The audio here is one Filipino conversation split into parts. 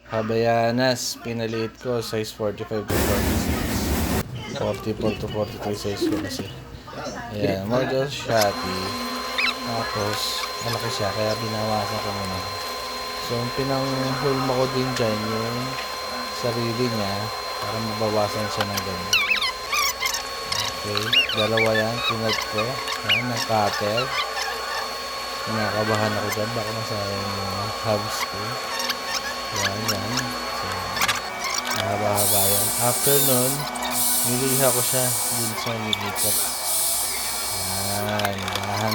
Havaianas, pinaliit ko, size 45 to 46. 44 to 43 size ko kasi. Ayan, model Shopee. Tapos, malaki siya, kaya binawasan ko muna. So, ang pinanghulma ko din dyan, yung sarili niya, para mabawasan siya ng ganyan. Okay, dalawa yan, pinag ko. Ayan, ng cutter. Kinakabahan ako dyan, baka masayang yung hubs ko. Yan. So, mahaba-haba yan. After nun, niliha ko siya dun sa nilipat. Yan,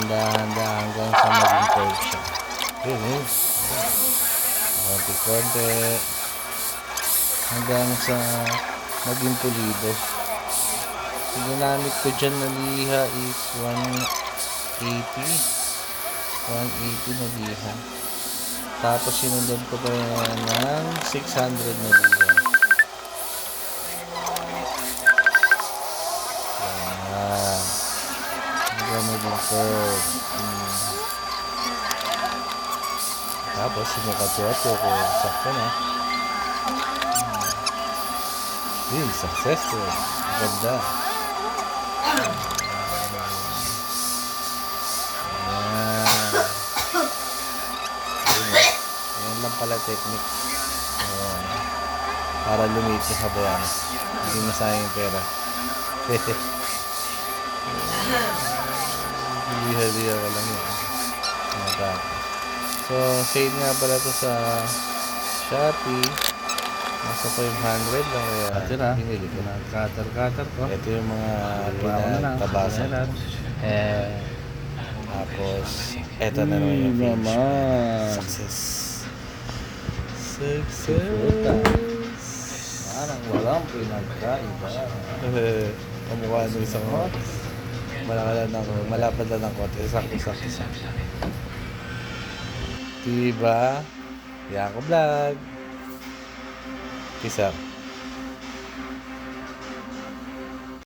dahan-dahan hanggang sa maging curve siya. Yun. Konti-konti. Hanggang sa maging pulido. Yung ginamit ko dyan na liha is 180 na liha. Tapos sinundan ko pa ng 600 na liha. Yan. Hanggang maging curve. Tapos sinukat-sukat ko sakto na. Successful. Ganda. Yan lang pala technique. Para lumit yung Havaianas. Hindi masayang yung pera. Liha-liha ko lang yun. So, sale nga pala to sa Shopee. Nasa 500 lang kaya pinili ko na cutter ko. Ito yung mga pinatabasan. Tapos eto na naman yung finish. Success. Parang walang pinagkaiba. Kamukha ng isang malapad lang ng konti. Sakto. Diba? Yan ko vlog. Peace out.